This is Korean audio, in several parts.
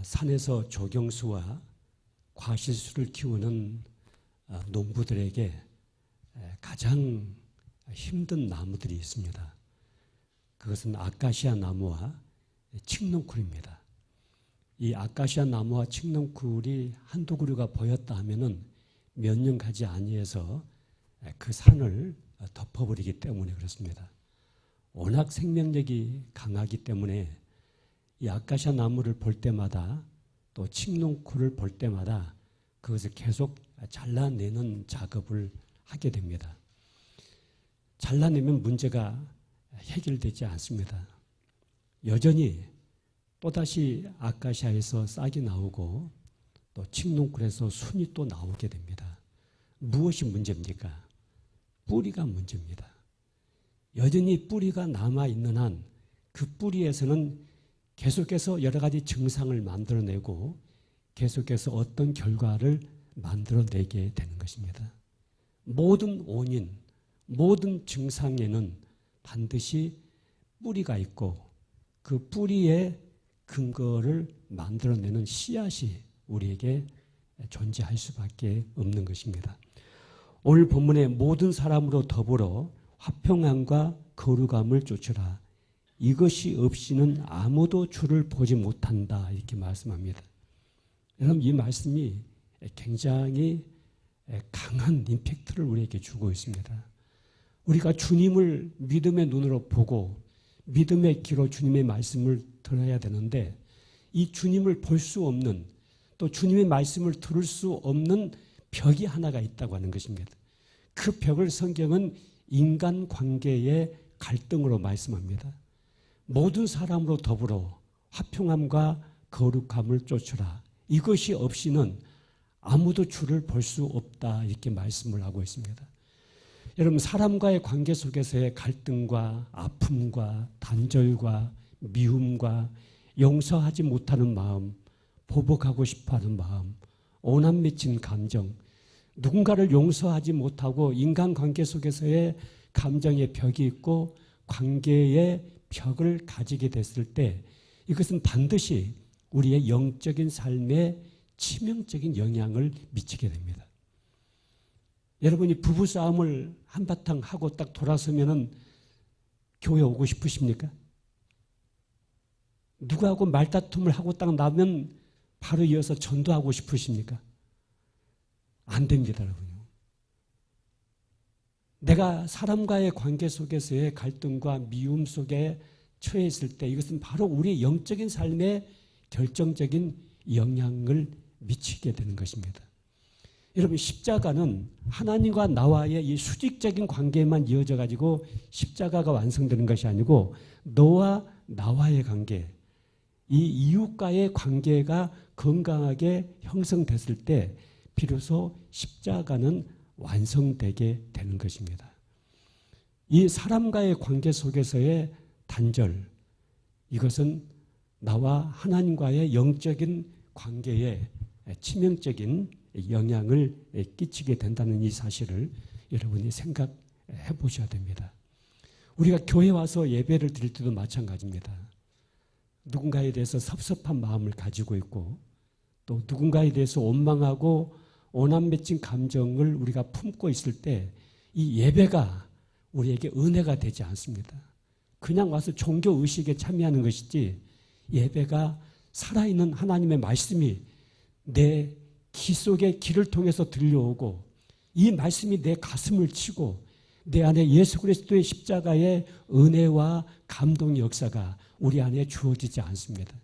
산에서 조경수와 과실수를 키우는 농부들에게 가장 힘든 나무들이 있습니다. 그것은 아카시아 나무와 칡농쿨입니다. 이 아카시아 나무와 칡농쿨이 한두 그루가 보였다 하면은 몇 년 가지 아니해서 그 산을 덮어버리기 때문에 그렇습니다. 워낙 생명력이 강하기 때문에 이 아카시아 나무를 볼 때마다 또 칡농쿨을 볼 때마다 그것을 계속 잘라내는 작업을 하게 됩니다. 잘라내면 문제가 해결되지 않습니다. 여전히 또다시 아카시아에서 싹이 나오고 또 칡농쿨에서 순이 또 나오게 됩니다. 무엇이 문제입니까? 뿌리가 문제입니다. 여전히 뿌리가 남아있는 한 그 뿌리에서는 계속해서 여러 가지 증상을 만들어내고 계속해서 어떤 결과를 만들어내게 되는 것입니다. 모든 원인, 모든 증상에는 반드시 뿌리가 있고 그 뿌리의 근거를 만들어내는 씨앗이 우리에게 존재할 수밖에 없는 것입니다. 오늘 본문의 모든 사람으로 더불어 화평함과 거룩함을 쫓으라. 이것이 없이는 아무도 주를 보지 못한다. 이렇게 말씀합니다. 여러분, 이 말씀이 굉장히 강한 임팩트를 우리에게 주고 있습니다. 우리가 주님을 믿음의 눈으로 보고 믿음의 귀로 주님의 말씀을 들어야 되는데 이 주님을 볼 수 없는 또 주님의 말씀을 들을 수 없는 벽이 하나가 있다고 하는 것입니다. 그 벽을 성경은 인간관계의 갈등으로 말씀합니다. 모든 사람으로 더불어 화평함과 거룩함을 쫓으라. 이것이 없이는 아무도 주를 볼 수 없다. 이렇게 말씀을 하고 있습니다. 여러분, 사람과의 관계 속에서의 갈등과 아픔과 단절과 미움과 용서하지 못하는 마음, 보복하고 싶어하는 마음, 오남 미친 감정, 누군가를 용서하지 못하고 인간관계 속에서의 감정의 벽이 있고 관계의 벽을 가지게 됐을 때 이것은 반드시 우리의 영적인 삶에 치명적인 영향을 미치게 됩니다. 여러분이 부부싸움을 한바탕 하고 딱 돌아서면은 교회 오고 싶으십니까? 누구하고 말다툼을 하고 딱 나면 바로 이어서 전도하고 싶으십니까? 안 됩니다, 여러분요. 내가 사람과의 관계 속에서의 갈등과 미움 속에 처해 있을 때 이것은 바로 우리의 영적인 삶에 결정적인 영향을 미치게 되는 것입니다. 여러분, 십자가는 하나님과 나와의 이 수직적인 관계만 이어져 가지고 십자가가 완성되는 것이 아니고 너와 나와의 관계, 이 이웃과의 관계가 건강하게 형성됐을 때 비로소 십자가는 완성되게 되는 것입니다. 이 사람과의 관계 속에서의 단절, 이것은 나와 하나님과의 영적인 관계에 치명적인 영향을 끼치게 된다는 이 사실을 여러분이 생각해 보셔야 됩니다. 우리가 교회 와서 예배를 드릴 때도 마찬가지입니다. 누군가에 대해서 섭섭한 마음을 가지고 있고 또 누군가에 대해서 원망하고 오남 맺힌 감정을 우리가 품고 있을 때 이 예배가 우리에게 은혜가 되지 않습니다. 그냥 와서 종교의식에 참여하는 것이지 예배가 살아있는 하나님의 말씀이 내 귀 속에 귀를 통해서 들려오고 이 말씀이 내 가슴을 치고 내 안에 예수 그리스도의 십자가의 은혜와 감동의 역사가 우리 안에 주어지지 않습니다.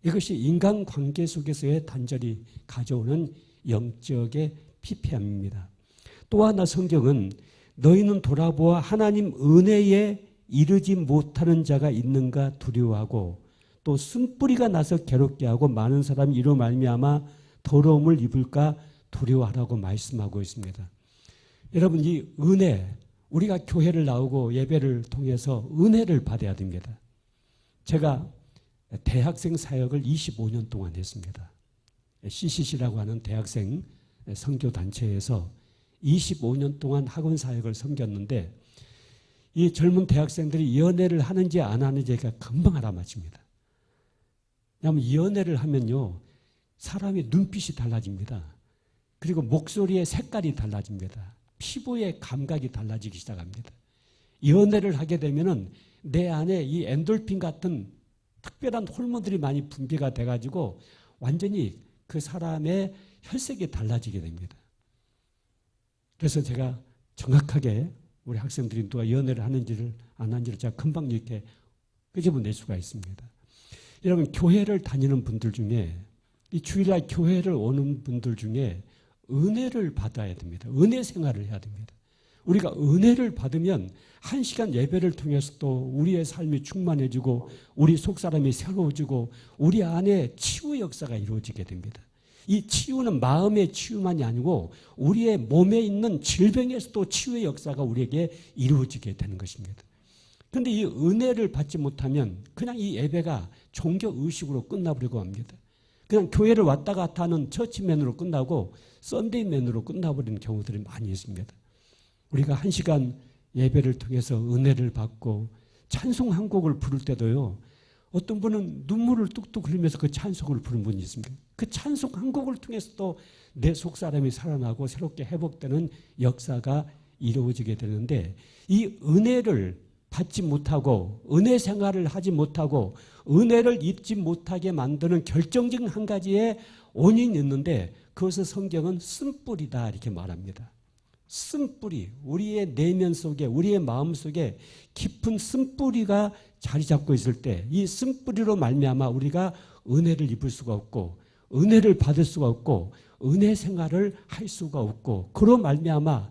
이것이 인간관계 속에서의 단절이 가져오는 영적의 피폐함입니다. 또 하나 성경은 너희는 돌아보아 하나님 은혜에 이르지 못하는 자가 있는가 두려워하고 또 쓴뿌리가 나서 괴롭게 하고 많은 사람이 이로 말미암아 더러움을 입을까 두려워하라고 말씀하고 있습니다. 여러분, 이 은혜, 우리가 교회를 나오고 예배를 통해서 은혜를 받아야 됩니다. 제가 대학생 사역을 25년 동안 했습니다. CCC라고 하는 대학생 선교단체에서 25년 동안 학원 사역을 섬겼는데 이 젊은 대학생들이 연애를 하는지 안 하는지가 금방 알아맞힙니다. 왜냐하면 연애를 하면요, 사람의 눈빛이 달라집니다. 그리고 목소리의 색깔이 달라집니다. 피부의 감각이 달라지기 시작합니다. 연애를 하게 되면은 내 안에 이 엔돌핀 같은 특별한 호르몬들이 많이 분비가 돼가지고 완전히 그 사람의 혈색이 달라지게 됩니다. 그래서 제가 정확하게 우리 학생들이 누가 연애를 하는지를 안 하는지를 제가 금방 이렇게 끄집어낼 수가 있습니다. 여러분, 교회를 다니는 분들 중에, 이 주일날 교회를 오는 분들 중에 은혜를 받아야 됩니다. 은혜 생활을 해야 됩니다. 우리가 은혜를 받으면 1시간 예배를 통해서도 우리의 삶이 충만해지고 우리 속사람이 새로워지고 우리 안에 치유 역사가 이루어지게 됩니다. 이 치유는 마음의 치유만이 아니고 우리의 몸에 있는 질병에서도 치유의 역사가 우리에게 이루어지게 되는 것입니다. 그런데 이 은혜를 받지 못하면 그냥 이 예배가 종교의식으로 끝나버리고 합니다. 그냥 교회를 왔다 갔다 하는 처치맨으로 끝나고 썬데이맨으로 끝나버리는 경우들이 많이 있습니다. 우리가 1시간 예배를 통해서 은혜를 받고 찬송 한 곡을 부를 때도요, 어떤 분은 눈물을 뚝뚝 흘리면서 그 찬송을 부르는 분이 있습니다. 그 찬송 한 곡을 통해서도 내 속사람이 살아나고 새롭게 회복되는 역사가 이루어지게 되는데, 이 은혜를 받지 못하고 은혜 생활을 하지 못하고 은혜를 입지 못하게 만드는 결정적인 한 가지의 원인이 있는데, 그것을 성경은 쓴뿌리다 이렇게 말합니다. 쓴뿌리, 우리의 내면 속에, 우리의 마음 속에 깊은 쓴뿌리가 자리 잡고 있을 때, 이 쓴뿌리로 말미암아 우리가 은혜를 입을 수가 없고 은혜를 받을 수가 없고 은혜 생활을 할 수가 없고, 그로 말미암아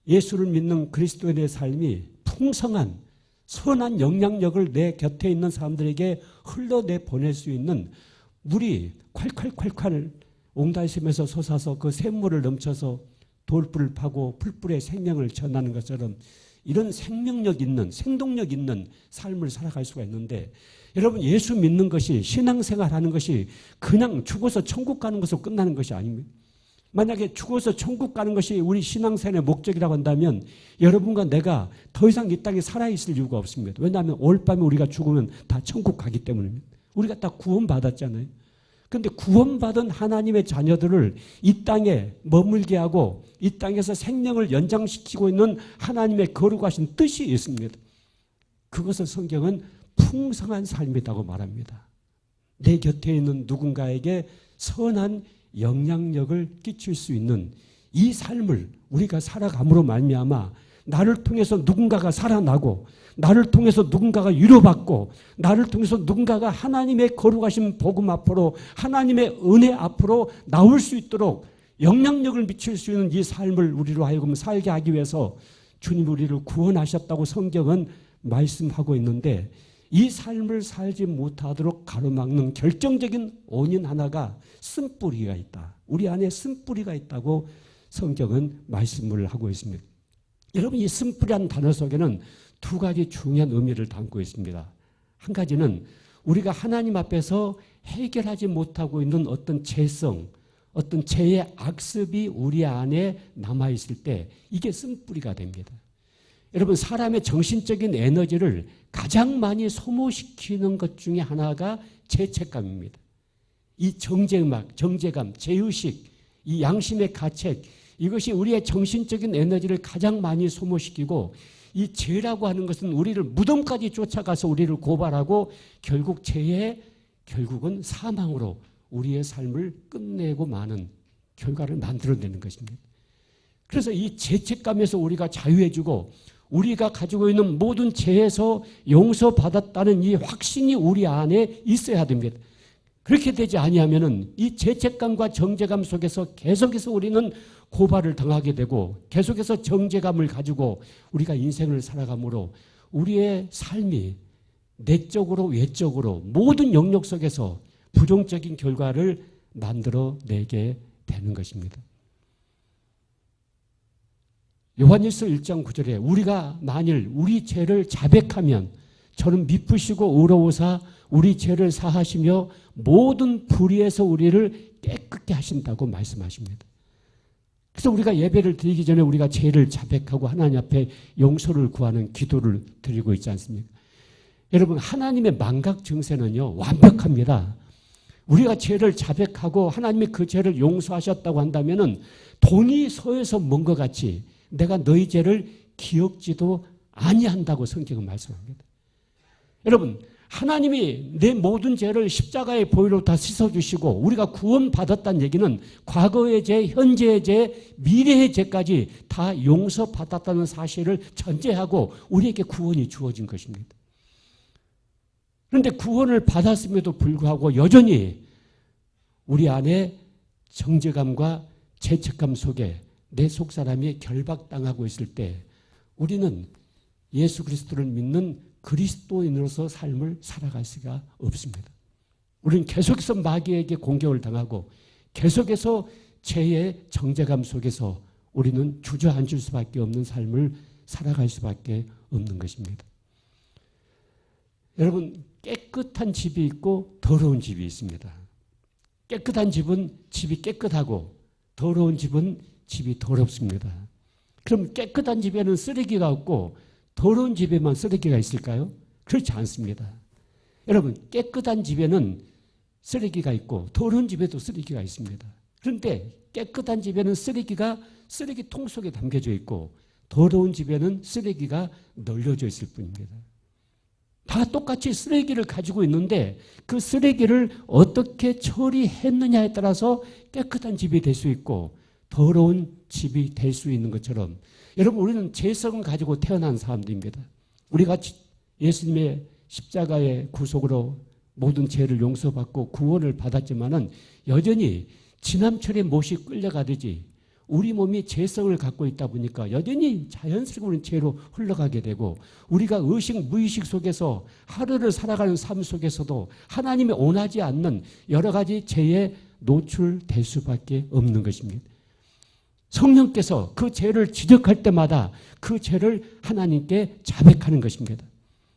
예수를 믿는 그리스도인의 삶이 풍성한 선한 영향력을 내 곁에 있는 사람들에게 흘러내 보낼 수 있는 물이 콸콸콸콸 옹달샘에서 솟아서 그 샘물을 넘쳐서 돌불을 파고 풀불에 생명을 전하는 것처럼 이런 생명력 있는, 생동력 있는 삶을 살아갈 수가 있는데, 여러분, 예수 믿는 것이, 신앙생활하는 것이 그냥 죽어서 천국 가는 것으로 끝나는 것이 아닙니다. 만약에 죽어서 천국 가는 것이 우리 신앙생활의 목적이라고 한다면 여러분과 내가 더 이상 이 땅에 살아있을 이유가 없습니다. 왜냐하면 올 밤에 우리가 죽으면 다 천국 가기 때문입니다. 우리가 다 구원받았잖아요. 그런데 구원받은 하나님의 자녀들을 이 땅에 머물게 하고 이 땅에서 생명을 연장시키고 있는 하나님의 거룩하신 뜻이 있습니다. 그것을 성경은 풍성한 삶이라고 말합니다. 내 곁에 있는 누군가에게 선한 영향력을 끼칠 수 있는 이 삶을 우리가 살아감으로 말미암아 나를 통해서 누군가가 살아나고, 나를 통해서 누군가가 위로받고, 나를 통해서 누군가가 하나님의 거룩하신 복음 앞으로, 하나님의 은혜 앞으로 나올 수 있도록 영향력을 미칠 수 있는 이 삶을 우리로 하여금 살게 하기 위해서 주님 우리를 구원하셨다고 성경은 말씀하고 있는데, 이 삶을 살지 못하도록 가로막는 결정적인 원인 하나가 쓴뿌리가 있다. 우리 안에 쓴뿌리가 있다고 성경은 말씀을 하고 있습니다. 여러분, 이 쓴뿌리라는 단어 속에는 두 가지 중요한 의미를 담고 있습니다. 한 가지는 우리가 하나님 앞에서 해결하지 못하고 있는 어떤 죄성, 어떤 죄의 악습이 우리 안에 남아있을 때 이게 쓴뿌리가 됩니다. 여러분, 사람의 정신적인 에너지를 가장 많이 소모시키는 것 중에 하나가 죄책감입니다. 이 정죄감, 죄의식, 이 양심의 가책, 이것이 우리의 정신적인 에너지를 가장 많이 소모시키고, 이 죄라고 하는 것은 우리를 무덤까지 쫓아가서 우리를 고발하고 결국 결국은 사망으로 우리의 삶을 끝내고 마는 결과를 만들어내는 것입니다. 그래서 이 죄책감에서 우리가 자유해지고 우리가 가지고 있는 모든 죄에서 용서받았다는 이 확신이 우리 안에 있어야 됩니다. 그렇게 되지 아니하면은 이 죄책감과 정죄감 속에서 계속해서 우리는 고발을 당하게 되고 계속해서 정죄감을 가지고 우리가 인생을 살아가므로 우리의 삶이 내적으로 외적으로 모든 영역 속에서 부정적인 결과를 만들어내게 되는 것입니다. 요한일서 1장 9절에 우리가 만일 우리 죄를 자백하면 저는 미쁘시고 의로우사 우리 죄를 사하시며 모든 불의에서 우리를 깨끗게 하신다고 말씀하십니다. 그래서 우리가 예배를 드리기 전에 우리가 죄를 자백하고 하나님 앞에 용서를 구하는 기도를 드리고 있지 않습니까? 여러분, 하나님의 망각 증세는요 완벽합니다. 우리가 죄를 자백하고 하나님이 그 죄를 용서하셨다고 한다면은 돈이 소에서 먼 것 같이 내가 너희 죄를 기억지도 아니한다고 성경은 말씀합니다. 여러분, 하나님이 내 모든 죄를 십자가의 보혈로 다 씻어주시고 우리가 구원받았다는 얘기는 과거의 죄, 현재의 죄, 미래의 죄까지 다 용서받았다는 사실을 전제하고 우리에게 구원이 주어진 것입니다. 그런데 구원을 받았음에도 불구하고 여전히 우리 안에 정죄감과 죄책감 속에 내 속사람이 결박당하고 있을 때 우리는 예수 그리스도를 믿는 그리스도인으로서 삶을 살아갈 수가 없습니다. 우리는 계속해서 마귀에게 공격을 당하고 계속해서 죄의 정죄감 속에서 우리는 주저앉을 수밖에 없는 삶을 살아갈 수밖에 없는 것입니다. 여러분, 깨끗한 집이 있고 더러운 집이 있습니다. 깨끗한 집은 집이 깨끗하고 더러운 집은 집이 더럽습니다. 그럼 깨끗한 집에는 쓰레기가 없고 더러운 집에만 쓰레기가 있을까요? 그렇지 않습니다. 여러분, 깨끗한 집에는 쓰레기가 있고 더러운 집에도 쓰레기가 있습니다. 그런데 깨끗한 집에는 쓰레기가 쓰레기통 속에 담겨져 있고 더러운 집에는 쓰레기가 널려져 있을 뿐입니다. 다 똑같이 쓰레기를 가지고 있는데 그 쓰레기를 어떻게 처리했느냐에 따라서 깨끗한 집이 될 수 있고 더러운 집이 될 수 있는 것처럼 여러분, 우리는 죄성을 가지고 태어난 사람들입니다. 우리가 예수님의 십자가의 구속으로 모든 죄를 용서받고 구원을 받았지만은 여전히 지남철에 못이 끌려가듯이 우리 몸이 죄성을 갖고 있다 보니까 여전히 자연스럽게 우리는 죄로 흘러가게 되고 우리가 의식, 무의식 속에서 하루를 살아가는 삶 속에서도 하나님이 원하지 않는 여러 가지 죄에 노출될 수밖에 없는 것입니다. 성령께서 그 죄를 지적할 때마다 그 죄를 하나님께 자백하는 것입니다.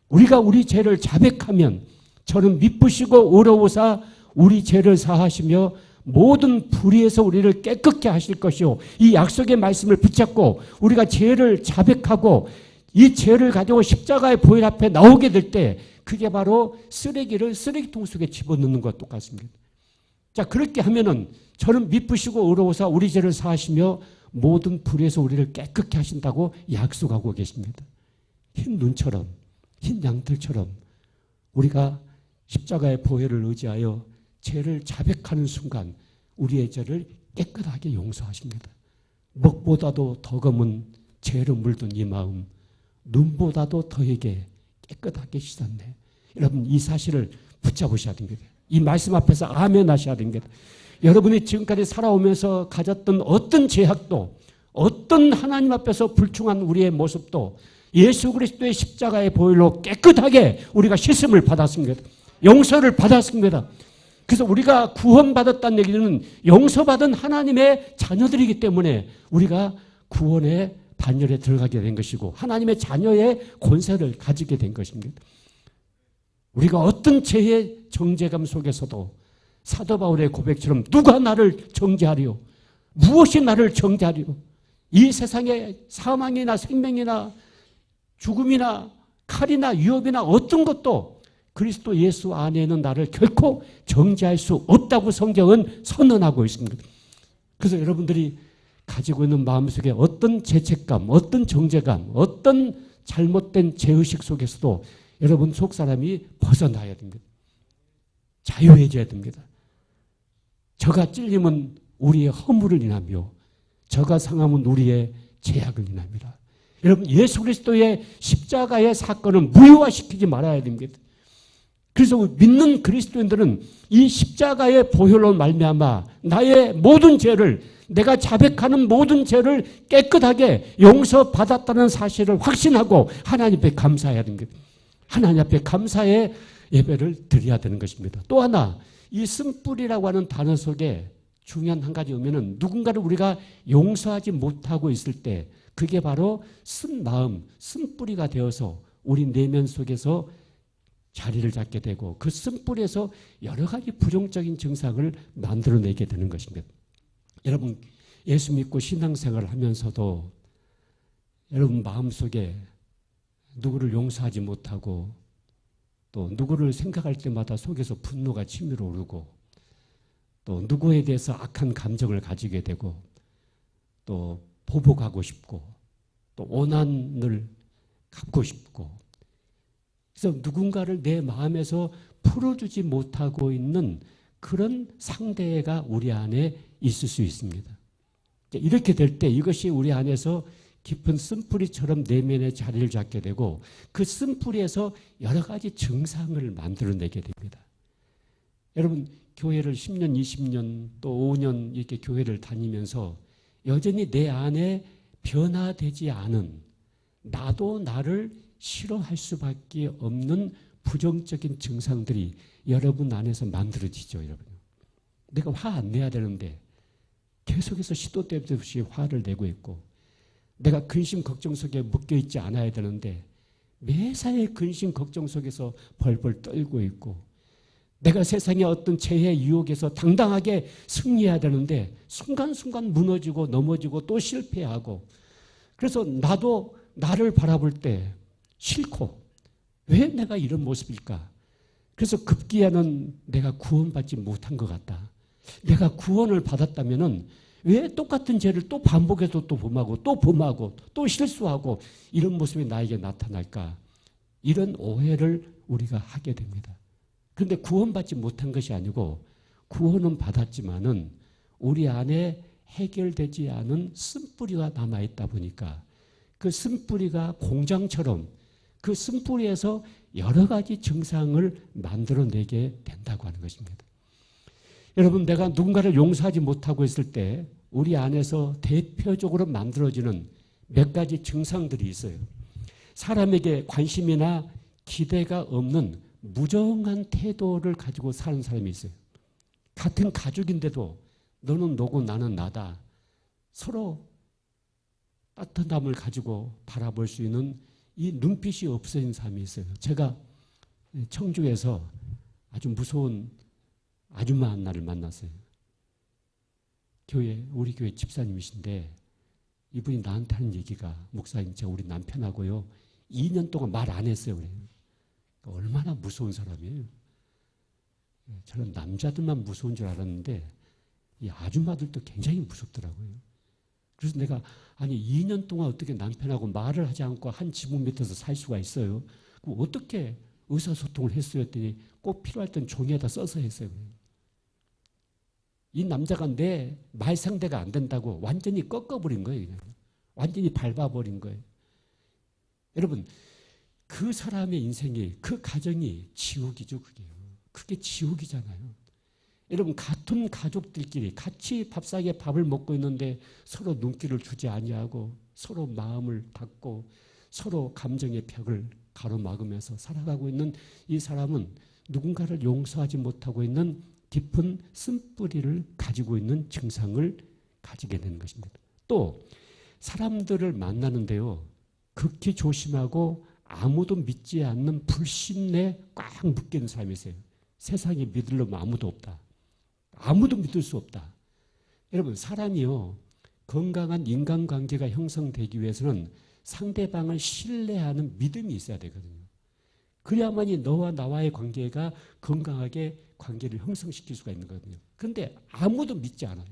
우리가 우리 죄를 자백하면 저는 미쁘시고 의로우사 우리 죄를 사하시며 모든 불의에서 우리를 깨끗게 하실 것이요. 이 약속의 말씀을 붙잡고 우리가 죄를 자백하고 이 죄를 가지고 십자가의 보혈 앞에 나오게 될 때 그게 바로 쓰레기를 쓰레기통 속에 집어넣는 것과 똑같습니다. 자, 그렇게 하면은 저는 미쁘시고 의로우사 우리 죄를 사하시며 모든 불의에서 우리를 깨끗게 하신다고 약속하고 계십니다. 흰 눈처럼, 흰 양털처럼 우리가 십자가의 보혈을 의지하여 죄를 자백하는 순간 우리의 죄를 깨끗하게 용서하십니다. 먹보다도 더 검은 죄로 물든 이 마음, 눈보다도 더에게 깨끗하게 씻었네. 여러분, 이 사실을 붙잡으셔야 됩니다. 이 말씀 앞에서 아멘 하셔야 됩니다. 여러분이 지금까지 살아오면서 가졌던 어떤 죄악도 어떤 하나님 앞에서 불충한 우리의 모습도 예수 그리스도의 십자가의 보혈로 깨끗하게 우리가 씻음을 받았습니다. 용서를 받았습니다. 그래서 우리가 구원받았다는 얘기는 용서받은 하나님의 자녀들이기 때문에 우리가 구원의 반열에 들어가게 된 것이고 하나님의 자녀의 권세를 가지게 된 것입니다. 우리가 어떤 죄의 정죄감 속에서도 사도 바울의 고백처럼 누가 나를 정죄하리요? 무엇이 나를 정죄하리요? 이 세상에 사망이나 생명이나 죽음이나 칼이나 유업이나 어떤 것도 그리스도 예수 안에는 나를 결코 정죄할 수 없다고 성경은 선언하고 있습니다. 그래서 여러분들이 가지고 있는 마음속에 어떤 죄책감, 어떤 정죄감, 어떤 잘못된 죄의식 속에서도 여러분 속사람이 벗어나야 됩니다. 자유해져야 됩니다. 저가 찔림은 우리의 허물을 인하며 저가 상함은 우리의 죄악을 인합니다. 여러분, 예수 그리스도의 십자가의 사건을 무효화시키지 말아야 됩니다. 그래서 믿는 그리스도인들은 이 십자가의 보혈로 말미암아 나의 모든 죄를 내가 자백하는 모든 죄를 깨끗하게 용서받았다는 사실을 확신하고 하나님 앞에 감사해야 됩니다. 하나님 앞에 감사의 예배를 드려야 되는 것입니다. 또 하나, 이 쓴뿌리라고 하는 단어 속에 중요한 한 가지 의미는 누군가를 우리가 용서하지 못하고 있을 때 그게 바로 쓴 마음, 쓴뿌리가 되어서 우리 내면 속에서 자리를 잡게 되고 그 쓴뿌리에서 여러 가지 부정적인 증상을 만들어내게 되는 것입니다. 여러분, 예수 믿고 신앙생활을 하면서도 여러분 마음속에 누구를 용서하지 못하고 또 누구를 생각할 때마다 속에서 분노가 치밀어 오르고 또 누구에 대해서 악한 감정을 가지게 되고 또 보복하고 싶고 또 오난을 갚고 싶고 그래서 누군가를 내 마음에서 풀어주지 못하고 있는 그런 상대가 우리 안에 있을 수 있습니다. 이렇게 될 때 이것이 우리 안에서 깊은 쓴뿌리처럼 내면에 자리를 잡게 되고 그 쓴뿌리에서 여러 가지 증상을 만들어내게 됩니다. 여러분 교회를 10년, 20년 또 5년 이렇게 교회를 다니면서 여전히 내 안에 변화되지 않은 나도 나를 싫어할 수밖에 없는 부정적인 증상들이 여러분 안에서 만들어지죠. 여러분. 내가 화 안 내야 되는데 계속해서 시도 때도 없이 화를 내고 있고 내가 근심 걱정 속에 묶여있지 않아야 되는데 매사에 근심 걱정 속에서 벌벌 떨고 있고 내가 세상의 어떤 재해 유혹에서 당당하게 승리해야 되는데 순간순간 무너지고 넘어지고 또 실패하고 그래서 나도 나를 바라볼 때 싫고 왜 내가 이런 모습일까? 그래서 급기야는 내가 구원받지 못한 것 같다. 내가 구원을 받았다면은 왜 똑같은 죄를 또 반복해서 또 범하고 또 실수하고 이런 모습이 나에게 나타날까? 이런 오해를 우리가 하게 됩니다. 그런데 구원받지 못한 것이 아니고 구원은 받았지만은 우리 안에 해결되지 않은 쓴뿌리가 남아있다 보니까 그 쓴뿌리가 공장처럼 그 쓴뿌리에서 여러 가지 증상을 만들어내게 된다고 하는 것입니다. 여러분 내가 누군가를 용서하지 못하고 있을 때 우리 안에서 대표적으로 만들어지는 몇 가지 증상들이 있어요. 사람에게 관심이나 기대가 없는 무정한 태도를 가지고 사는 사람이 있어요. 같은 가족인데도 너는 너고 나는 나다. 서로 따뜻함을 가지고 바라볼 수 있는 이 눈빛이 없어진 사람이 있어요. 제가 청주에서 아주 무서운 아줌마 하나를 만났어요. 우리 교회 집사님이신데 이분이 나한테 하는 얘기가 목사님 제가 우리 남편하고요 2년 동안 말 안 했어요. 그래요. 얼마나 무서운 사람이에요. 저는 남자들만 무서운 줄 알았는데 이 아줌마들도 굉장히 무섭더라고요. 그래서 내가 아니 2년 동안 어떻게 남편하고 말을 하지 않고 한 지붕 밑에서 살 수가 있어요. 그럼 어떻게 의사소통을 했어요 했더니 꼭 필요할 땐 종이에다 써서 했어요. 이 남자가 내 말 상대가 안 된다고 완전히 꺾어버린 거예요. 그냥. 완전히 밟아버린 거예요. 여러분 그 사람의 인생이 그 가정이 지옥이죠. 그게 지옥이잖아요. 여러분 같은 가족들끼리 같이 밥상에 밥을 먹고 있는데 서로 눈길을 주지 아니하고 서로 마음을 닫고 서로 감정의 벽을 가로막으면서 살아가고 있는 이 사람은 누군가를 용서하지 못하고 있는 깊은 쓴뿌리를 가지고 있는 증상을 가지게 되는 것입니다. 또 사람들을 만나는데요. 극히 조심하고 아무도 믿지 않는 불신에 꽉 묶이는 사람이 있어요. 세상에 믿을 놈 아무도 없다. 아무도 믿을 수 없다. 여러분 사람이요. 건강한 인간관계가 형성되기 위해서는 상대방을 신뢰하는 믿음이 있어야 되거든요. 그래야만이 너와 나와의 관계가 건강하게 관계를 형성시킬 수가 있는 거거든요. 그런데 아무도 믿지 않아요.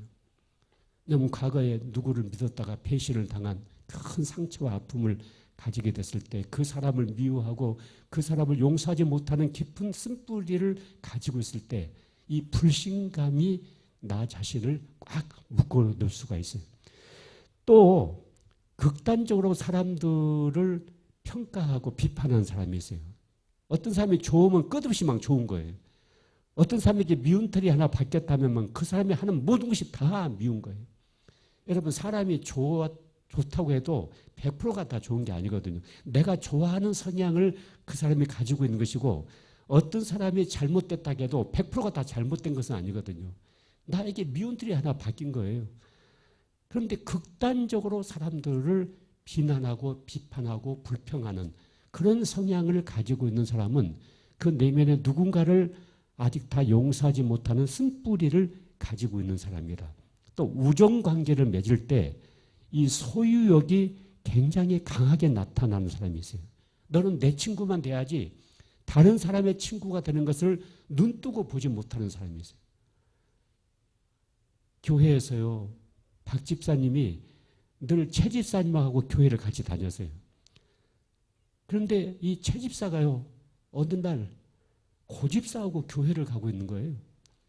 너무 과거에 누구를 믿었다가 배신을 당한 큰 상처와 아픔을 가지게 됐을 때 그 사람을 미워하고 그 사람을 용서하지 못하는 깊은 쓴뿌리를 가지고 있을 때 이 불신감이 나 자신을 꽉 묶어놓을 수가 있어요. 또 극단적으로 사람들을 평가하고 비판하는 사람이 있어요. 어떤 사람이 좋으면 끝없이 막 좋은 거예요. 어떤 사람에게 미운 털이 하나 바뀌었다면 그 사람이 하는 모든 것이 다 미운 거예요. 여러분 사람이 좋다고 해도 100%가 다 좋은 게 아니거든요. 내가 좋아하는 성향을 그 사람이 가지고 있는 것이고 어떤 사람이 잘못됐다고 해도 100%가 다 잘못된 것은 아니거든요. 나에게 미운 털이 하나 바뀐 거예요. 그런데 극단적으로 사람들을 비난하고 비판하고 불평하는 그런 성향을 가지고 있는 사람은 그 내면에 누군가를 아직 다 용서하지 못하는 쓴뿌리를 가지고 있는 사람이라. 또 우정관계를 맺을 때 이 소유욕이 굉장히 강하게 나타나는 사람이 있어요. 너는 내 친구만 돼야지 다른 사람의 친구가 되는 것을 눈뜨고 보지 못하는 사람이 있어요. 교회에서요, 박 집사님이 늘 최 집사님하고 교회를 같이 다녔어요. 그런데 이 최 집사가요, 어느 날 고 집사하고 교회를 가고 있는 거예요.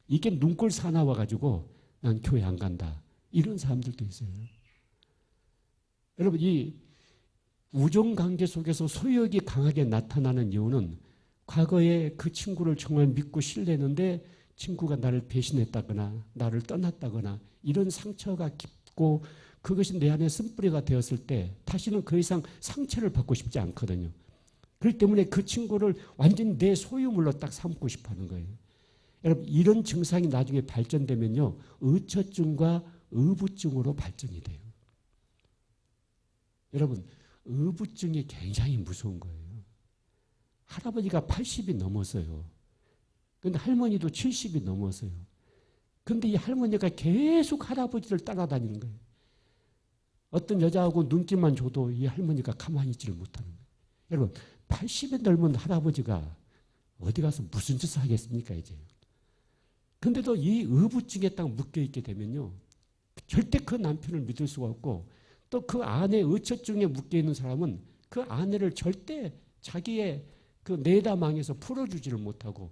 이게 눈꼴 사나워 가지고 난 교회 안 간다. 이런 사람들도 있어요. 여러분, 이 우정관계 속에서 소유욕이 강하게 나타나는 이유는 과거에 그 친구를 정말 믿고 신뢰했는데 친구가 나를 배신했다거나 나를 떠났다거나 이런 상처가 깊고 그것이 내 안에 쓴뿌리가 되었을 때 다시는 그 이상 상처를 받고 싶지 않거든요. 그렇기 때문에 그 친구를 완전히 내 소유물로 딱 삼고 싶어 하는 거예요. 여러분, 이런 증상이 나중에 발전되면요, 의처증과 의부증으로 발전이 돼요. 여러분, 의부증이 굉장히 무서운 거예요. 할아버지가 80이 넘었어요. 근데 할머니도 70이 넘었어요. 근데 이 할머니가 계속 할아버지를 따라다니는 거예요. 어떤 여자하고 눈길만 줘도 이 할머니가 가만히 있지를 못하는 거예요. 여러분, 80이 넘은 할아버지가 어디 가서 무슨 짓을 하겠습니까, 이제. 근데도 이 의부증에 딱 묶여있게 되면요, 절대 그 남편을 믿을 수가 없고 또 그 아내 의처증에 묶여있는 사람은 그 아내를 절대 자기의 그 내다망에서 풀어주지를 못하고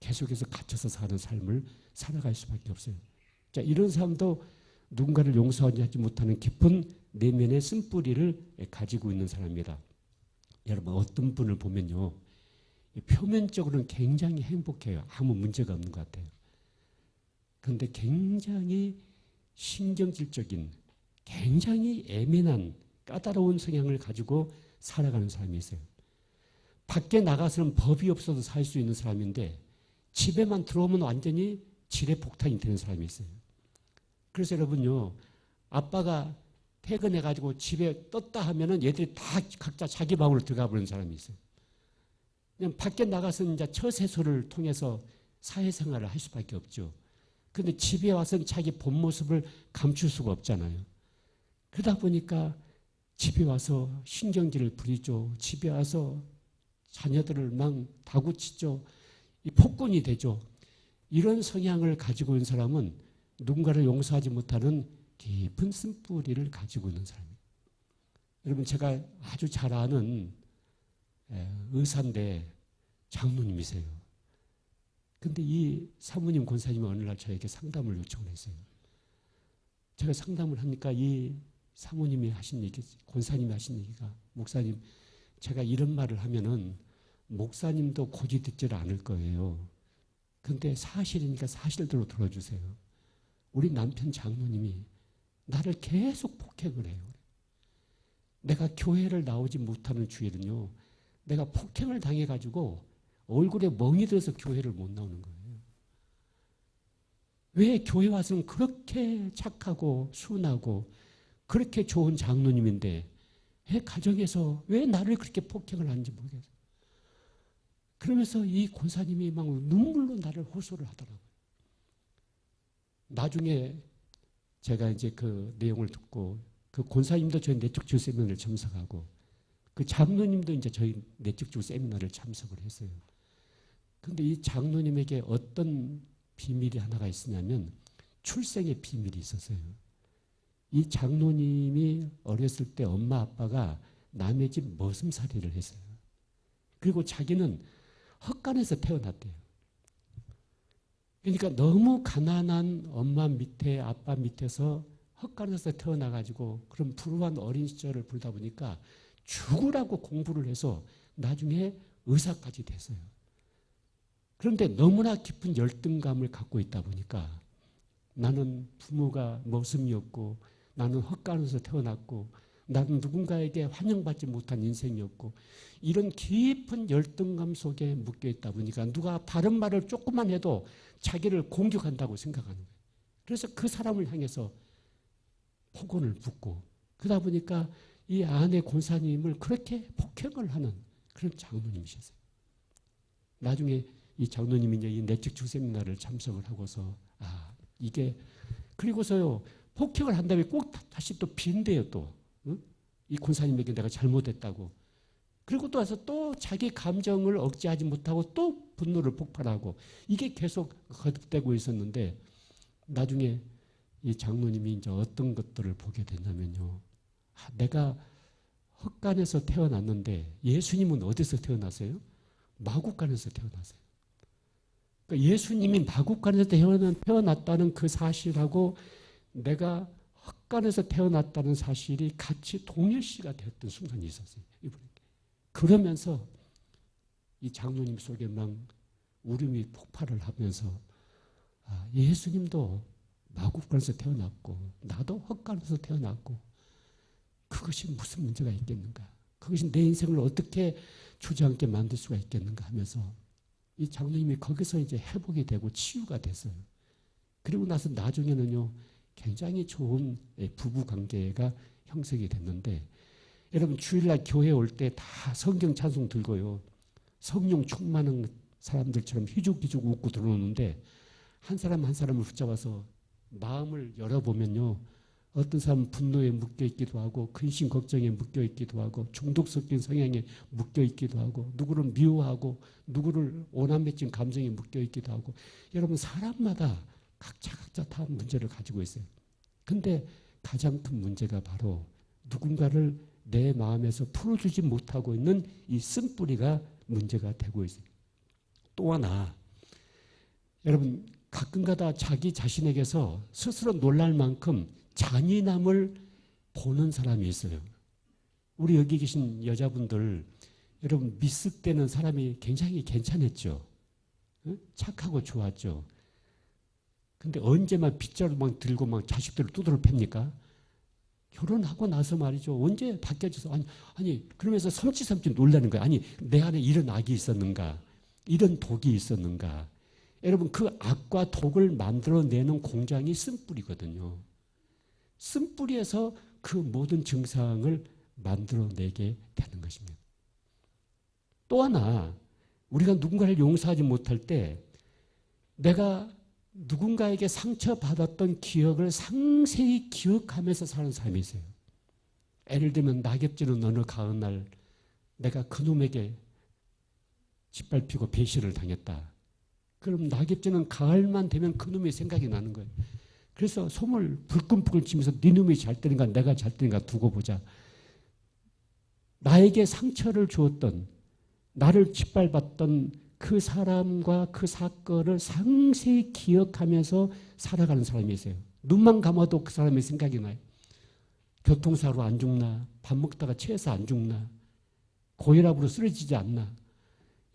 계속해서 갇혀서 사는 삶을 살아갈 수밖에 없어요. 자, 이런 사람도 누군가를 용서하지 못하는 깊은 내면의 쓴뿌리를 가지고 있는 사람입니다. 여러분, 어떤 분을 보면요, 표면적으로는 굉장히 행복해요. 아무 문제가 없는 것 같아요. 그런데 굉장히 신경질적인, 굉장히 예민한 까다로운 성향을 가지고 살아가는 사람이 있어요. 밖에 나가서는 법이 없어도 살 수 있는 사람인데 집에만 들어오면 완전히 지뢰폭탄이 되는 사람이 있어요. 그래서 여러분요, 아빠가 퇴근해가지고 집에 떴다 하면은 얘들이 다 각자 자기 방으로 들어가 버리는 사람이 있어요. 그냥 밖에 나가서 이제 처세소를 통해서 사회생활을 할 수밖에 없죠. 근데 집에 와서는 자기 본 모습을 감출 수가 없잖아요. 그러다 보니까 집에 와서 신경질을 부리죠. 집에 와서 자녀들을 막 다구치죠. 이 폭군이 되죠. 이런 성향을 가지고 있는 사람은 누군가를 용서하지 못하는 깊은 쓴뿌리를 가지고 있는 사람이에요. 여러분, 제가 아주 잘 아는 의사인데 장로님이세요. 근데 이 사모님 권사님이 어느 날 저에게 상담을 요청을 했어요. 제가 상담을 하니까 이 사모님이 하신 얘기, 권사님이 하신 얘기가, 목사님, 제가 이런 말을 하면은 목사님도 고지 듣지를 않을 거예요. 근데 사실이니까 사실대로 들어주세요. 우리 남편 장로님이 나를 계속 폭행을 해요. 내가 교회를 나오지 못하는 주일은요, 내가 폭행을 당해가지고 얼굴에 멍이 들어서 교회를 못 나오는 거예요. 왜 교회 와서는 그렇게 착하고 순하고 그렇게 좋은 장로님인데 왜 가정에서 왜 나를 그렇게 폭행을 하는지 모르겠어요. 그러면서 이 권사님이 막 눈물로 나를 호소를 하더라고요. 나중에 제가 이제 그 내용을 듣고 그 권사님도 저희 내적주 세미나를 참석하고 그 장로님도 이제 저희 내적주 세미나를 참석을 했어요. 근데 이 장로님에게 어떤 비밀이 하나가 있었냐면 출생의 비밀이 있었어요. 이 장로님이 어렸을 때 엄마 아빠가 남의 집 머슴살이를 했어요. 그리고 자기는 헛간에서 태어났대요. 그러니까 너무 가난한 엄마 밑에 아빠 밑에서 헛간에서 태어나가지고 그런 불우한 어린 시절을 보다 보니까 죽으라고 공부를 해서 나중에 의사까지 됐어요. 그런데 너무나 깊은 열등감을 갖고 있다 보니까 나는 부모가 머슴이었고 나는 헛간에서 태어났고 나는 누군가에게 환영받지 못한 인생이었고 이런 깊은 열등감 속에 묶여 있다 보니까 누가 바른 말을 조금만 해도 자기를 공격한다고 생각하는 거예요. 그래서 그 사람을 향해서 폭언을 붙고 그러다 보니까 이 아내 권사님을 그렇게 폭행을 하는 그런 장로님이셨어요. 나중에 이 장로님이 이제 이 내적주 세미나를 참석을 하고서 이게 그리고서요 폭행을 한 다음에 꼭 다시 또 빈대요 또. 응? 이 권사님에게 내가 잘못했다고. 그리고 또 와서 또 자기 감정을 억제하지 못하고 또 분노를 폭발하고 이게 계속 거듭되고 있었는데 나중에 이 장로님이 이제 어떤 것들을 보게 됐냐면요. 내가 헛간에서 태어났는데 예수님은 어디서 태어났어요? 마구간에서 태어났어요. 그러니까 예수님이 마구간에서 태어났다는 그 사실하고 내가 헛간에서 태어났다는 사실이 같이 동일시가 됐던 순간이 있었어요. 이분에게. 그러면서 이 장로님 속에 막 울음이 폭발을 하면서 예수님도 마구간에서 태어났고 나도 헛간에서 태어났고 그것이 무슨 문제가 있겠는가? 그것이 내 인생을 어떻게 주저앉게 만들 수가 있겠는가 하면서 이 장로님이 거기서 이제 회복이 되고 치유가 됐어요. 그리고 나서 나중에는요, 굉장히 좋은 부부 관계가 형성이 됐는데, 여러분 주일날 교회 올 때 다 성경 찬송 들고요, 성령 충만한 사람들처럼 희죽희죽 웃고 들어오는데, 한 사람 한 사람을 붙잡아서 마음을 열어보면요, 어떤 사람은 분노에 묶여있기도 하고 근심 걱정에 묶여있기도 하고 중독 섞인 성향에 묶여있기도 하고 누구를 미워하고 누구를 오남매증 감정에 묶여있기도 하고, 여러분 사람마다 각자 다 문제를 가지고 있어요. 근데 가장 큰 문제가 바로 누군가를 내 마음에서 풀어주지 못하고 있는 이 쓴뿌리가 문제가 되고 있어요. 또 하나, 여러분 가끔가다 자기 자신에게서 스스로 놀랄 만큼 잔인함을 보는 사람이 있어요. 우리 여기 계신 여자분들, 여러분 미스 때는 사람이 굉장히 괜찮았죠. 착하고 좋았죠. 근데 언제만 빗자루 막 들고 막 자식들을 두드려 팹니까? 결혼하고 나서 말이죠. 언제 바뀌어져서 아니 그러면서 섬찟 놀라는 거야. 아니 내 안에 이런 악이 있었는가? 이런 독이 있었는가? 여러분 그 악과 독을 만들어내는 공장이 쓴뿌리거든요. 쓴뿌리에서 그 모든 증상을 만들어내게 되는 것입니다. 또 하나, 우리가 누군가를 용서하지 못할 때 내가 누군가에게 상처받았던 기억을 상세히 기억하면서 사는 사람이 있어요. 예를 들면 낙엽지는 어느 가을날 내가 그놈에게 짓밟히고 배신을 당했다. 그럼 낙엽지는 가을만 되면 그놈의 생각이 나는 거예요. 그래서 솜을 불끈불끈 치면서 네 놈이 잘 때는가 내가 잘 때는가 두고 보자. 나에게 상처를 주었던, 나를 짓밟았던 그 사람과 그 사건을 상세히 기억하면서 살아가는 사람이 있어요. 눈만 감아도 그 사람의 생각이 나요. 교통사고로 안 죽나? 밥 먹다가 체해서 안 죽나? 고혈압으로 쓰러지지 않나?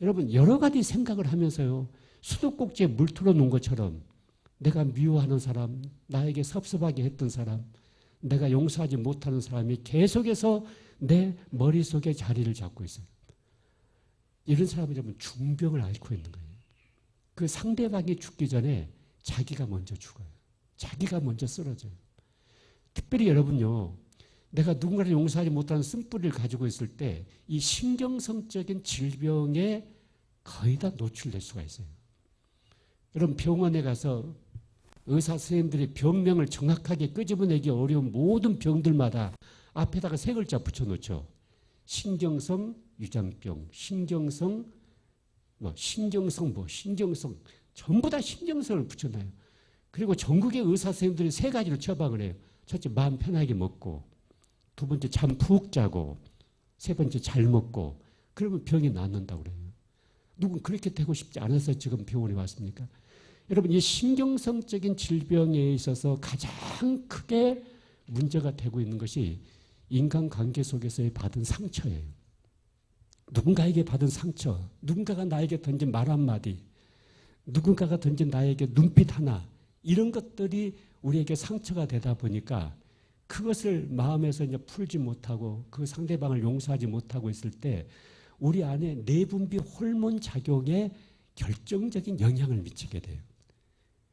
여러분 여러 가지 생각을 하면서요, 수도꼭지에 물 틀어놓은 것처럼 내가 미워하는 사람, 나에게 섭섭하게 했던 사람, 내가 용서하지 못하는 사람이 계속해서 내 머릿속에 자리를 잡고 있어요. 이런 사람은 여러분 중병을 앓고 있는 거예요. 그 상대방이 죽기 전에 자기가 먼저 죽어요. 자기가 먼저 쓰러져요. 특별히 여러분요, 내가 누군가를 용서하지 못하는 쓴뿌리를 가지고 있을 때 이 신경성적인 질병에 거의 다 노출될 수가 있어요. 여러분 병원에 가서 의사 선생님들이 병명을 정확하게 끄집어내기 어려운 모든 병들마다 앞에다가 세 글자 붙여놓죠. 신경성 유장병, 신경성 전부 다 신경성을 붙여놔요. 그리고 전국의 의사 선생님들이 세 가지로 처방을 해요. 첫째, 마음 편하게 먹고, 두 번째, 잠 푹 자고, 세 번째, 잘 먹고. 그러면 병이 낫는다고 그래요. 누군 그렇게 되고 싶지 않아서 지금 병원에 왔습니까? 여러분 이 신경성적인 질병에 있어서 가장 크게 문제가 되고 있는 것이 인간관계 속에서의 받은 상처예요. 누군가에게 받은 상처, 누군가가 나에게 던진 말 한마디, 누군가가 던진 나에게 눈빛 하나, 이런 것들이 우리에게 상처가 되다 보니까 그것을 마음에서 이제 풀지 못하고 그 상대방을 용서하지 못하고 있을 때 우리 안에 내분비 호르몬 작용에 결정적인 영향을 미치게 돼요.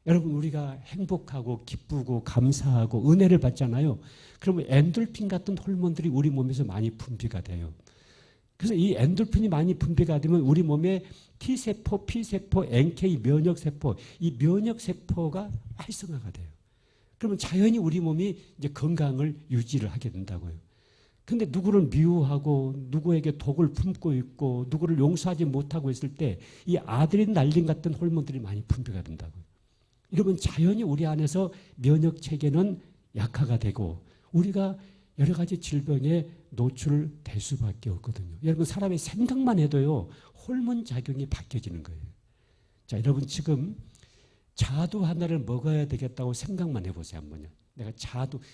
여러분 우리가 행복하고 기쁘고 감사하고 은혜를 받잖아요. 그러면 엔돌핀 같은 호르몬들이 우리 몸에서 많이 분비가 돼요. 그래서 이 엔돌핀이 많이 분비가 되면 우리 몸에 T세포, P세포, NK 면역세포, 이 면역세포가 활성화가 돼요. 그러면 자연히 우리 몸이 이제 건강을 유지를 하게 된다고요. 근데 누구를 미워하고 누구에게 독을 품고 있고 누구를 용서하지 못하고 있을 때 이 아드레날린 같은 호르몬들이 많이 분비가 된다고요. 여러분 자연히 우리 안에서 면역 체계는 약화가 되고 우리가 여러 가지 질병에 노출될 수밖에 없거든요. 여러분 사람의 생각만 해도요 호르몬 작용이 바뀌어지는 거예요. 자, 여러분 지금 자두 하나를 먹어야 되겠다고 생각만 해보세요. 한번요. 내가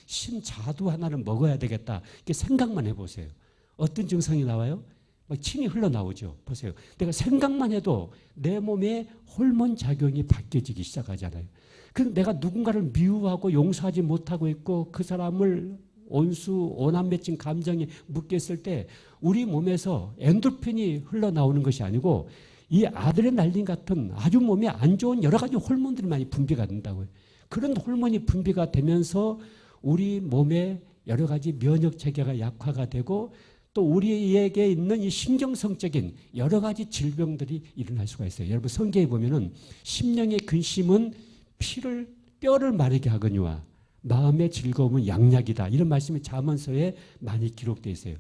신자두 하나를 먹어야 되겠다 이렇게 생각만 해보세요. 어떤 증상이 나와요? 막 침이 흘러나오죠. 보세요. 내가 생각만 해도 내 몸에 호르몬 작용이 바뀌어지기 시작하잖아요. 그럼 내가 누군가를 미워하고 용서하지 못하고 있고 그 사람을 온수, 오남매증 감정이 묶였을 때 우리 몸에서 엔도르핀이 흘러나오는 것이 아니고 이 아드레날린 같은 아주 몸에 안 좋은 여러 가지 호르몬들이 많이 분비가 된다고요. 그런 호르몬이 분비가 되면서 우리 몸에 여러 가지 면역 체계가 약화가 되고 또 우리에게 있는 이 신경성적인 여러 가지 질병들이 일어날 수가 있어요. 여러분 성경에 보면은 심령의 근심은 뼈를 마르게 하거니와 마음의 즐거움은 양약이다. 이런 말씀이 잠언서에 많이 기록되어 있어요.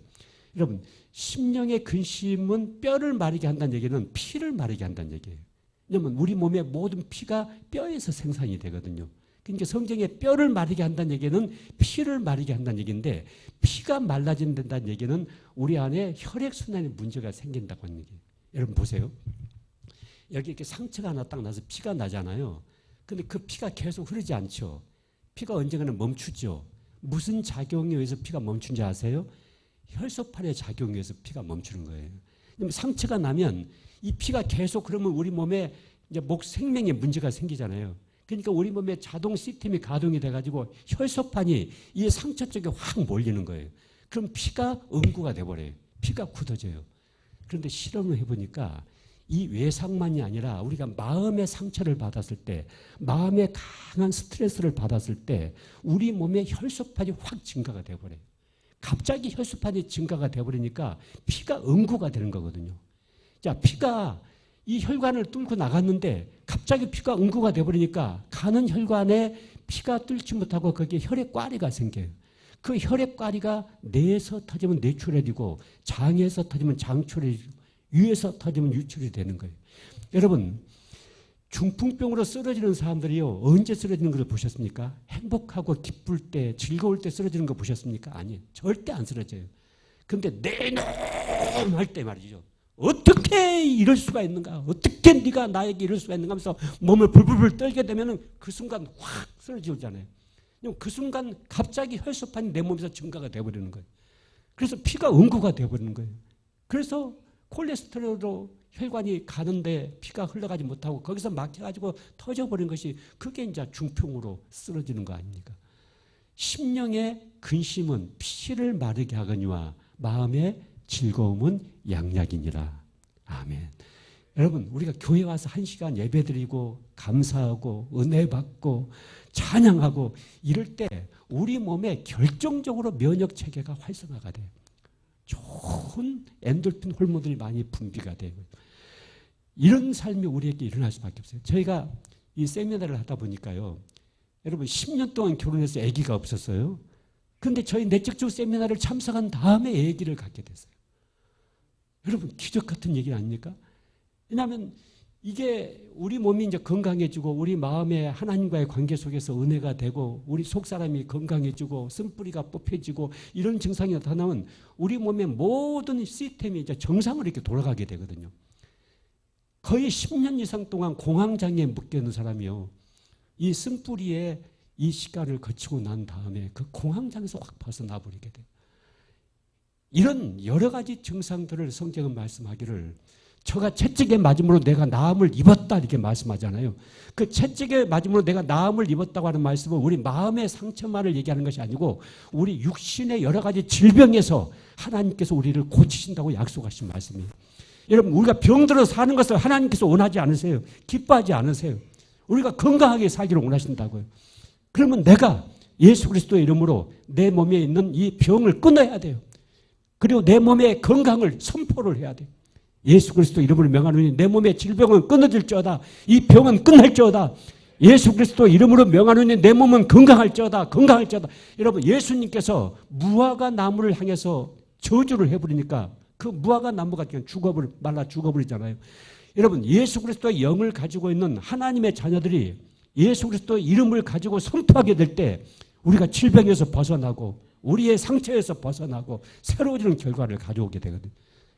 여러분 심령의 근심은 뼈를 마르게 한다는 얘기는 피를 마르게 한다는 얘기예요. 왜냐하면 우리 몸의 모든 피가 뼈에서 생산이 되거든요. 그러니까 성경에 뼈를 마르게 한다는 얘기는 피를 마르게 한다는 얘기인데 피가 말라진다는 얘기는 우리 안에 혈액순환에 문제가 생긴다고 하는 얘기예요. 여러분 보세요. 여기 이렇게 상처가 하나 딱 나서 피가 나잖아요. 근데 그 피가 계속 흐르지 않죠. 피가 언젠가는 멈추죠. 무슨 작용에 의해서 피가 멈춘지 아세요? 혈소판의 작용에 의해서 피가 멈추는 거예요. 상처가 나면 이 피가 계속 그러면 우리 몸에 이제 생명에 문제가 생기잖아요. 그러니까 우리 몸에 자동 시스템이 가동이 돼가지고 혈소판이 이 상처 쪽에 확 몰리는 거예요. 그럼 피가 응고가 돼버려요. 피가 굳어져요. 그런데 실험을 해보니까 이 외상만이 아니라 우리가 마음의 상처를 받았을 때, 마음의 강한 스트레스를 받았을 때 우리 몸의 혈소판이 확 증가가 돼버려요. 갑자기 혈소판이 증가가 돼버리니까 피가 응고가 되는 거거든요. 자, 피가 이 혈관을 뚫고 나갔는데 갑자기 피가 응고가 돼버리니까 가는 혈관에 피가 뚫지 못하고 거기에 혈액과리가 생겨요. 그 혈액과리가 뇌에서 터지면 뇌출혈이고 장에서 터지면 장출혈이고 위에서 터지면 유출이 되는 거예요. 여러분 중풍병으로 쓰러지는 사람들이요 언제 쓰러지는 걸 보셨습니까? 행복하고 기쁠 때 즐거울 때 쓰러지는 거 보셨습니까? 아니에요. 절대 안 쓰러져요. 근데 내놈할 때 말이죠. 어떻게 이럴 수가 있는가? 어떻게 네가 나에게 이럴 수가 있는가 하면서 몸을 불불불 떨게 되면 그 순간 확 쓰러지잖아요. 그 순간 갑자기 혈소판이 내 몸에서 증가가 되어버리는 거예요. 그래서 피가 응고가 되어버리는 거예요. 그래서 콜레스테롤로 혈관이 가는데 피가 흘러가지 못하고 거기서 막혀가지고 터져버린 것이 그게 이제 중풍으로 쓰러지는 거 아닙니까? 심령의 근심은 피를 마르게 하거니와 마음의 즐거움은 양약이니라. 아멘. 여러분 우리가 교회 와서 1시간 예배드리고 감사하고 은혜 받고 찬양하고 이럴 때 우리 몸에 결정적으로 면역 체계가 활성화가 돼요. 좋은 엔돌핀 호르몬들이 많이 분비가 되고 이런 삶이 우리에게 일어날 수밖에 없어요. 저희가 이 세미나를 하다 보니까요. 여러분 10년 동안 결혼해서 아기가 없었어요. 그런데 저희 내적적 세미나를 참석한 다음에 아기를 갖게 됐어요. 여러분 기적 같은 얘기 아닙니까? 왜냐하면 이게 우리 몸이 이제 건강해지고 우리 마음의 하나님과의 관계 속에서 은혜가 되고 우리 속사람이 건강해지고 쓴뿌리가 뽑혀지고 이런 증상이 나타나면 우리 몸의 모든 시스템이 이제 정상으로 이렇게 돌아가게 되거든요. 거의 10년 이상 동안 공황장애에 묶여 있는 사람이요. 이 쓴뿌리에 이 시간을 거치고 난 다음에 그 공황장애에서 확 벗어나 버리게 돼요. 이런 여러 가지 증상들을 성경은 말씀하기를 저가 채찍에 맞음으로 내가 나음을 입었다 이렇게 말씀하잖아요. 그 채찍에 맞음으로 내가 나음을 입었다고 하는 말씀은 우리 마음의 상처만을 얘기하는 것이 아니고 우리 육신의 여러 가지 질병에서 하나님께서 우리를 고치신다고 약속하신 말씀이에요. 여러분 우리가 병들어 사는 것을 하나님께서 원하지 않으세요. 기뻐하지 않으세요. 우리가 건강하게 살기를 원하신다고요. 그러면 내가 예수 그리스도의 이름으로 내 몸에 있는 이 병을 끊어야 돼요. 그리고 내 몸의 건강을 선포를 해야 돼요. 예수 그리스도 이름으로 명하노니 내 몸의 질병은 끊어질지어다. 이 병은 끝날지어다. 예수 그리스도 이름으로 명하노니 내 몸은 건강할지어다. 건강할지어다. 여러분 예수님께서 무화과 나무를 향해서 저주를 해버리니까 그 무화과 나무가 그냥 말라 죽어버리잖아요. 여러분 예수 그리스도의 영을 가지고 있는 하나님의 자녀들이 예수 그리스도 이름을 가지고 선포하게 될 때 우리가 질병에서 벗어나고 우리의 상처에서 벗어나고 새로워지는 결과를 가져오게 되거든요.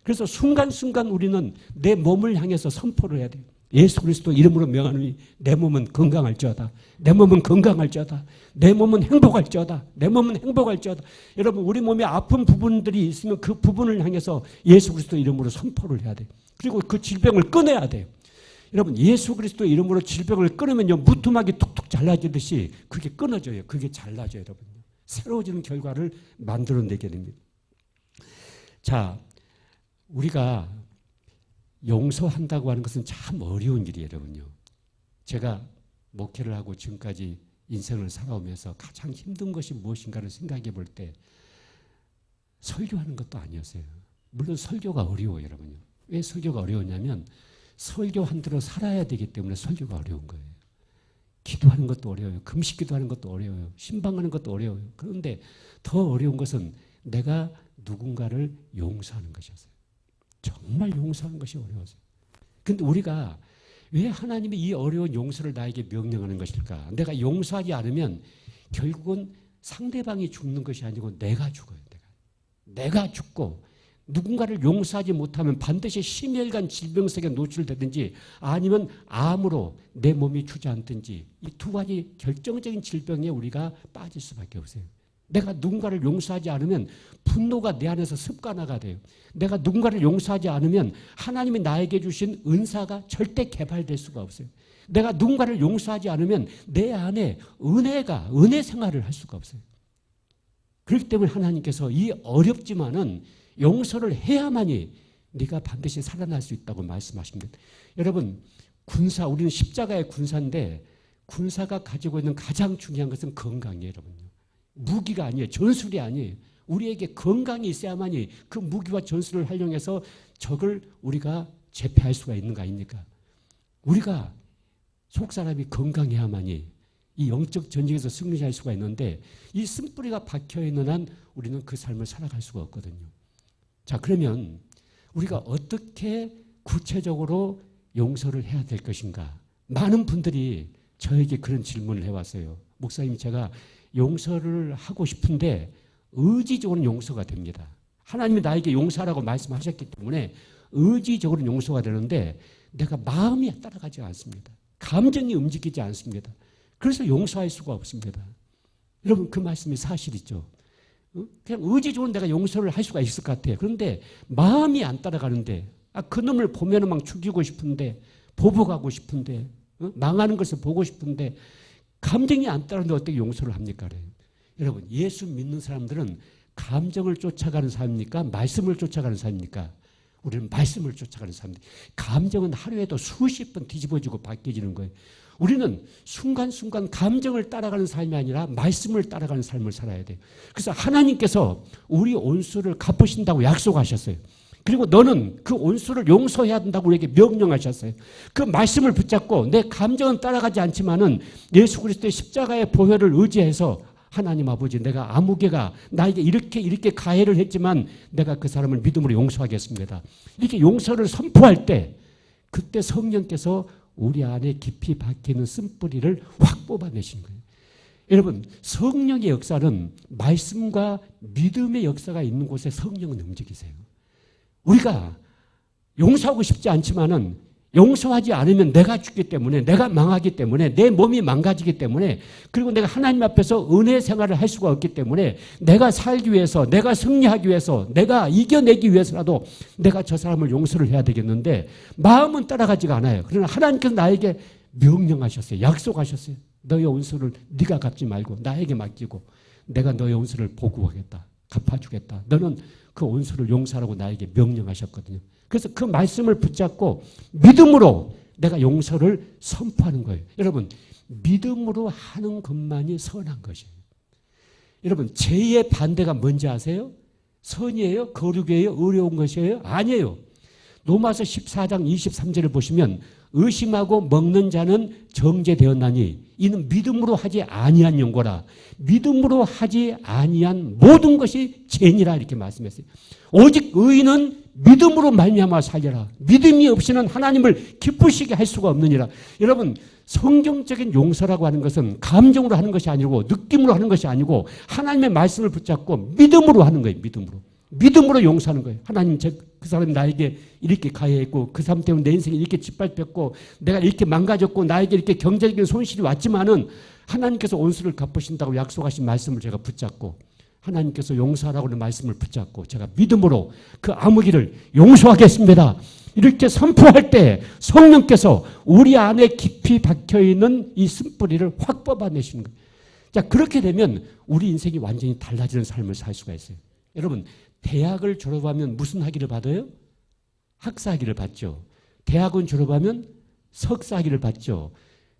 그래서 순간순간 우리는 내 몸을 향해서 선포를 해야 돼요. 예수 그리스도 이름으로 명하노니 내 몸은 건강할지어다. 내 몸은 건강할지어다. 내 몸은 행복할지어다. 내 몸은 행복할지어다. 여러분 우리 몸에 아픈 부분들이 있으면 그 부분을 향해서 예수 그리스도 이름으로 선포를 해야 돼요. 그리고 그 질병을 끊어야 돼요. 여러분 예수 그리스도 이름으로 질병을 끊으면요 무투막이 툭툭 잘라지듯이 그게 끊어져요. 그게 잘라져요. 여러분. 새로워지는 결과를 만들어내게 됩니다. 자, 우리가 용서한다고 하는 것은 참 어려운 일이에요, 여러분요. 제가 목회를 하고 지금까지 인생을 살아오면서 가장 힘든 것이 무엇인가를 생각해 볼 때 설교하는 것도 아니었어요. 물론 설교가 어려워요, 여러분요. 왜 설교가 어려웠냐면 설교한 대로 살아야 되기 때문에 설교가 어려운 거예요. 기도하는 것도 어려워요. 금식 기도하는 것도 어려워요. 신방하는 것도 어려워요. 그런데 더 어려운 것은 내가 누군가를 용서하는 것이었어요. 정말 용서하는 것이 어려웠어요. 그런데 우리가 왜 하나님이 이 어려운 용서를 나에게 명령하는 것일까? 내가 용서하지 않으면 결국은 상대방이 죽는 것이 아니고 내가 죽어요. 내가 죽고 누군가를 용서하지 못하면 반드시 심혈관 질병석에 노출되든지 아니면 암으로 내 몸이 주저앉든지 이 두 가지 결정적인 질병에 우리가 빠질 수밖에 없어요. 내가 누군가를 용서하지 않으면 분노가 내 안에서 습관화가 돼요. 내가 누군가를 용서하지 않으면 하나님이 나에게 주신 은사가 절대 개발될 수가 없어요. 내가 누군가를 용서하지 않으면 내 안에 은혜 생활을 할 수가 없어요. 그렇기 때문에 하나님께서 이 어렵지만은 용서를 해야만이 네가 반드시 살아날 수 있다고 말씀하십니다. 여러분 우리는 십자가의 군사인데 군사가 가지고 있는 가장 중요한 것은 건강이에요. 여러분요. 무기가 아니에요. 전술이 아니에요. 우리에게 건강이 있어야만이 그 무기와 전술을 활용해서 적을 우리가 제패할 수가 있는 거 아닙니까? 우리가 속사람이 건강해야만이 이 영적 전쟁에서 승리할 수가 있는데 이 쓴뿌리가 박혀있는 한 우리는 그 삶을 살아갈 수가 없거든요. 자, 그러면 우리가 어떻게 구체적으로 용서를 해야 될 것인가? 많은 분들이 저에게 그런 질문을 해왔어요. 목사님, 제가 용서를 하고 싶은데 의지적으로는 용서가 됩니다. 하나님이 나에게 용서하라고 말씀하셨기 때문에 의지적으로는 용서가 되는데 내가 마음이 따라가지 않습니다. 감정이 움직이지 않습니다. 그래서 용서할 수가 없습니다. 여러분 그 말씀이 사실이죠. 그냥 의지적으로 내가 용서를 할 수가 있을 것 같아요. 그런데 마음이 안 따라가는데 그 놈을 보면 막 죽이고 싶은데 보복하고 싶은데 망하는 것을 보고 싶은데 감정이 안 따르는데 어떻게 용서를 합니까? 여러분 예수 믿는 사람들은 감정을 쫓아가는 사람입니까? 말씀을 쫓아가는 사람입니까? 우리는 말씀을 쫓아가는 사람들. 감정은 하루에도 수십 번 뒤집어지고 바뀌어지는 거예요. 우리는 순간순간 감정을 따라가는 삶이 아니라 말씀을 따라가는 삶을 살아야 돼요. 그래서 하나님께서 우리 온수를 갚으신다고 약속하셨어요. 그리고 너는 그 온수를 용서해야 된다고 우리에게 명령하셨어요. 그 말씀을 붙잡고 내 감정은 따라가지 않지만은 예수 그리스도의 십자가의 보혈을 의지해서 하나님 아버지, 내가 아무개가 나에게 이렇게 가해를 했지만 내가 그 사람을 믿음으로 용서하겠습니다. 이렇게 용서를 선포할 때 그때 성령께서 우리 안에 깊이 박히는 쓴뿌리를 확 뽑아내신 거예요. 여러분 성령의 역사는 말씀과 믿음의 역사가 있는 곳에 성령은 움직이세요. 우리가 용서하고 싶지 않지만은 용서하지 않으면 내가 죽기 때문에 내가 망하기 때문에 내 몸이 망가지기 때문에 그리고 내가 하나님 앞에서 은혜 생활을 할 수가 없기 때문에 내가 살기 위해서 내가 승리하기 위해서 내가 이겨내기 위해서라도 내가 저 사람을 용서를 해야 되겠는데 마음은 따라가지가 않아요. 그러나 하나님께서 나에게 명령하셨어요. 약속하셨어요. 너의 온수를 네가 갚지 말고 나에게 맡기고 내가 너의 온수를 보고하겠다. 갚아주겠다. 너는 그 온수를 용서하라고 나에게 명령하셨거든요. 그래서 그 말씀을 붙잡고 믿음으로 내가 용서를 선포하는 거예요. 여러분 믿음으로 하는 것만이 선한 것이에요. 여러분 죄의 반대가 뭔지 아세요? 선이에요? 거룩이에요? 어려운 것이에요? 아니에요. 로마서 14장 23절을 보시면 의심하고 먹는 자는 정죄되었나니 이는 믿음으로 하지 아니한 연고라. 믿음으로 하지 아니한 모든 것이 죄니라 이렇게 말씀했어요. 오직 의인은 믿음으로 말미암아 살려라. 믿음이 없이는 하나님을 기쁘시게 할 수가 없느니라. 여러분, 성경적인 용서라고 하는 것은 감정으로 하는 것이 아니고 느낌으로 하는 것이 아니고 하나님의 말씀을 붙잡고 믿음으로 하는 거예요. 믿음으로 용서하는 거예요. 하나님, 그 사람이 나에게 이렇게 가해했고 그 사람 때문에 내 인생이 이렇게 짓밟혔고 내가 이렇게 망가졌고 나에게 이렇게 경제적인 손실이 왔지만은 하나님께서 온수를 갚으신다고 약속하신 말씀을 제가 붙잡고 하나님께서 용서하라고 하는 말씀을 붙잡고 제가 믿음으로 그 아무기를 용서하겠습니다. 이렇게 선포할 때 성령께서 우리 안에 깊이 박혀있는 이 쓴뿌리를 확 뽑아내시는 거예요. 자, 그렇게 되면 우리 인생이 완전히 달라지는 삶을 살 수가 있어요. 여러분, 대학을 졸업하면 무슨 학위를 받아요? 학사 학위를 받죠. 대학원 졸업하면 석사 학위를 받죠.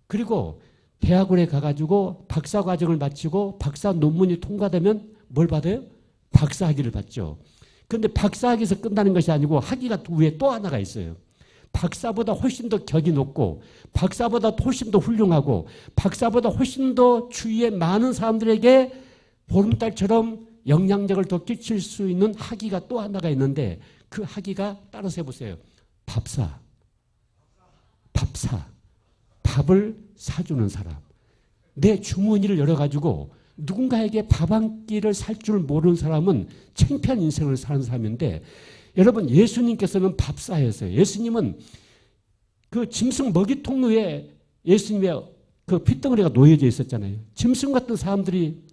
그리고 대학원에 가가지고 박사 과정을 마치고 박사 논문이 통과되면 뭘 받아요? 박사 학위를 받죠. 그런데 박사 학위에서 끝나는 것이 아니고 학위가 위에 또 하나가 있어요. 박사보다 훨씬 더 격이 높고 박사보다 훨씬 더 훌륭하고 박사보다 훨씬 더 주위에 많은 사람들에게 보름달처럼 영향력을 더 끼칠 수 있는 학위가 또 하나가 있는데 그 학위가 따라서 해보세요. 밥사. 밥을 사주는 사람. 내 주머니를 열어가지고 누군가에게 밥 한 끼를 살 줄 모르는 사람은 창피한 인생을 사는 사람인데 여러분, 예수님께서는 밥사였어요. 예수님은 그 짐승 먹이통 위에 예수님의 그 핏덩어리가 놓여져 있었잖아요. 짐승 같은 사람들이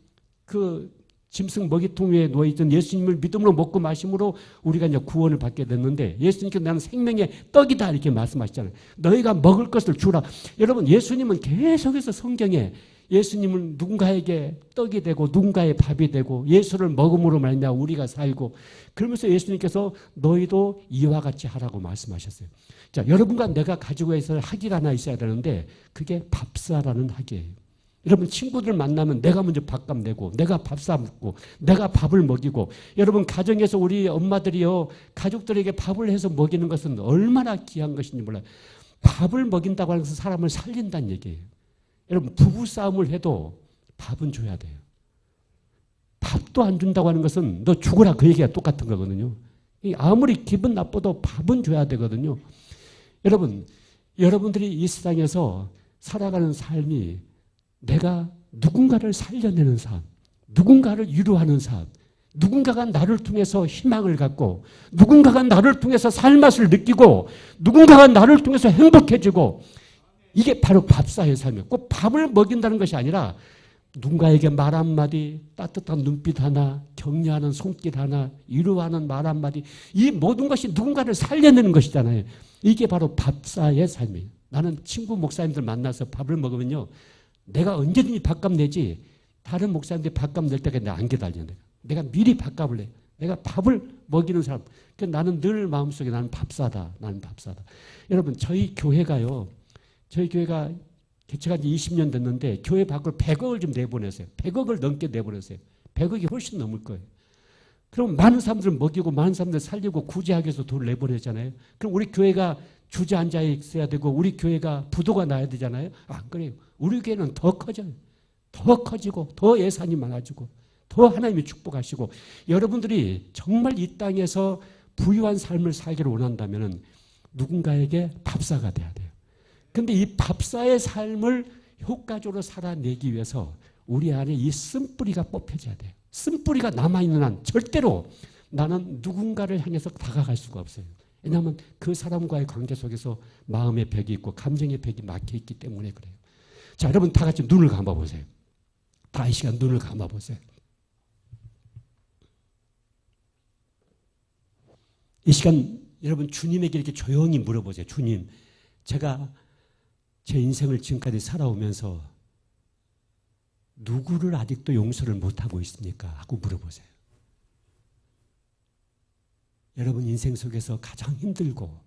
그 짐승 먹이통 위에 놓여있던 예수님을 믿음으로 먹고 마심으로 우리가 이제 구원을 받게 됐는데 예수님께서 나는 생명의 떡이다 이렇게 말씀하시잖아요. 너희가 먹을 것을 주라. 여러분, 예수님은 계속해서 성경에 예수님은 누군가에게 떡이 되고 누군가의 밥이 되고 예수를 먹음으로 말미암아 우리가 살고 그러면서 예수님께서 너희도 이와 같이 하라고 말씀하셨어요. 자, 여러분과 내가 가지고 있어야 학위가 하나 있어야 되는데 그게 밥사라는 학위예요. 여러분, 친구들 만나면 내가 먼저 밥값 내고 내가 밥 사먹고 내가 밥을 먹이고 여러분, 가정에서 우리 엄마들이요 가족들에게 밥을 해서 먹이는 것은 얼마나 귀한 것인지 몰라요. 밥을 먹인다고 하는 것은 사람을 살린다는 얘기예요. 여러분, 부부싸움을 해도 밥은 줘야 돼요. 밥도 안 준다고 하는 것은 너 죽어라 그 얘기가 똑같은 거거든요. 아무리 기분 나빠도 밥은 줘야 되거든요. 여러분, 여러분들이 이 세상에서 살아가는 삶이 내가 누군가를 살려내는 삶, 누군가를 위로하는 삶, 누군가가 나를 통해서 희망을 갖고 누군가가 나를 통해서 살맛을 느끼고 누군가가 나를 통해서 행복해지고 이게 바로 밥사의 삶이에요. 꼭 밥을 먹인다는 것이 아니라 누군가에게 말 한마디, 따뜻한 눈빛 하나, 격려하는 손길 하나, 위로하는 말 한마디, 이 모든 것이 누군가를 살려내는 것이잖아요. 이게 바로 밥사의 삶이에요. 나는 친구 목사님들 만나서 밥을 먹으면요, 내가 언제든지 밥값 내지 다른 목사님들이 밥값 낼 때까지 내가 안 기다려. 내가 미리 밥값을 내. 내가 밥을 먹이는 사람. 그러니까 나는 늘 마음속에 나는 밥사다. 나는 밥사다. 여러분, 저희 교회가 개척한 지 20년 됐는데 교회 밖으로 100억을 좀 내보내세요. 100억을 넘게 내보내세요. 100억이 훨씬 넘을 거예요. 그럼 많은 사람들을 먹이고 많은 사람들 살리고 구제하기 위해서 돈을 내보내잖아요. 그럼 우리 교회가 주저앉아 있어야 되고 우리 교회가 부도가 나야 되잖아요. 안 그래요. 우리 교회는 더 커져요. 더 커지고 더 예산이 많아지고 더 하나님이 축복하시고 여러분들이 정말 이 땅에서 부유한 삶을 살기를 원한다면 누군가에게 밥사가 돼야 돼요. 그런데 이 밥사의 삶을 효과적으로 살아내기 위해서 우리 안에 이 쓴뿌리가 뽑혀져야 돼요. 쓴뿌리가 남아있는 한 절대로 나는 누군가를 향해서 다가갈 수가 없어요. 왜냐하면 그 사람과의 관계 속에서 마음의 벽이 있고 감정의 벽이 막혀있기 때문에 그래요. 자, 여러분 다 같이 눈을 감아보세요. 다 이 시간 눈을 감아보세요. 이 시간 여러분 주님에게 이렇게 조용히 물어보세요. 주님, 제가 제 인생을 지금까지 살아오면서 누구를 아직도 용서를 못하고 있습니까? 하고 물어보세요. 여러분 인생 속에서 가장 힘들고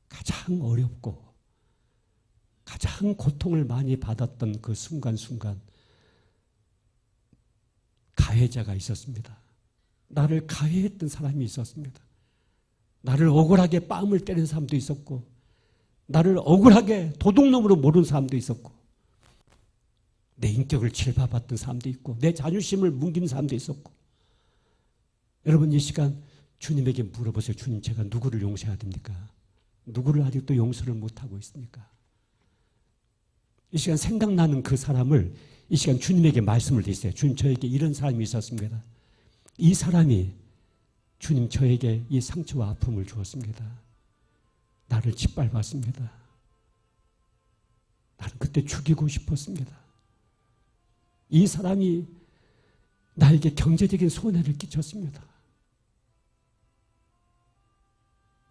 가장 어렵고 가장 고통을 많이 받았던 그 순간순간 가해자가 있었습니다. 나를 가해했던 사람이 있었습니다. 나를 억울하게 뺨을 때린 사람도 있었고, 나를 억울하게 도둑놈으로 모르는 사람도 있었고, 내 인격을 질밟았던 사람도 있고, 내 자존심을 뭉긴 사람도 있었고. 여러분, 이 시간 주님에게 물어보세요. 주님, 제가 누구를 용서해야 됩니까? 누구를 아직도 용서를 못하고 있습니까? 이 시간 생각나는 그 사람을 이 시간 주님에게 말씀을 드리세요. 주님, 저에게 이런 사람이 있었습니다. 이 사람이 주님 저에게 이 상처와 아픔을 주었습니다. 나를 짓밟았습니다. 나는 그때 죽이고 싶었습니다. 이 사람이 나에게 경제적인 손해를 끼쳤습니다.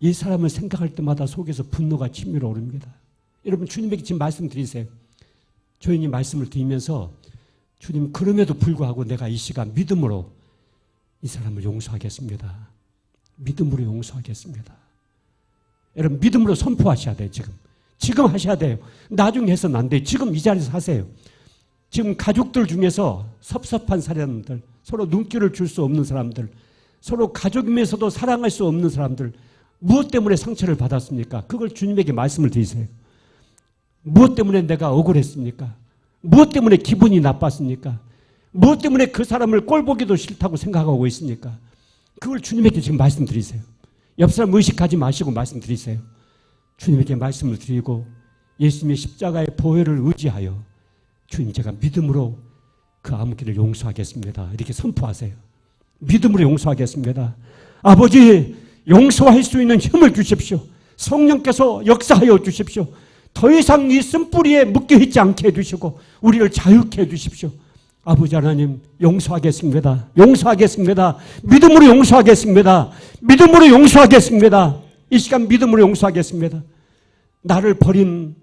이 사람을 생각할 때마다 속에서 분노가 치밀어 오릅니다. 여러분, 주님에게 지금 말씀드리세요. 조용히 말씀을 드리면서 주님, 그럼에도 불구하고 내가 이 시간 믿음으로 이 사람을 용서하겠습니다. 믿음으로 용서하겠습니다. 여러분, 믿음으로 선포하셔야 돼요. 지금 하셔야 돼요. 나중에 해서는 안 돼요. 지금 이 자리에서 하세요. 지금 가족들 중에서 섭섭한 사람들, 서로 눈길을 줄 수 없는 사람들, 서로 가족이면서도 사랑할 수 없는 사람들, 무엇 때문에 상처를 받았습니까? 그걸 주님에게 말씀을 드리세요. 무엇 때문에 내가 억울했습니까? 무엇 때문에 기분이 나빴습니까? 무엇 때문에 그 사람을 꼴보기도 싫다고 생각하고 있습니까? 그걸 주님에게 지금 말씀드리세요. 옆 사람 의식하지 마시고 말씀드리세요. 주님에게 말씀을 드리고 예수님의 십자가의 보혈을 의지하여 주님, 제가 믿음으로 그 아무개를 용서하겠습니다. 이렇게 선포하세요. 믿음으로 용서하겠습니다. 아버지, 용서할 수 있는 힘을 주십시오. 성령께서 역사하여 주십시오. 더 이상 이 쓴뿌리에 묶여있지 않게 해주시고 우리를 자유케 해주십시오. 아버지 하나님, 용서하겠습니다. 용서하겠습니다. 믿음으로 용서하겠습니다. 믿음으로 용서하겠습니다. 이 시간 믿음으로 용서하겠습니다. 나를 버린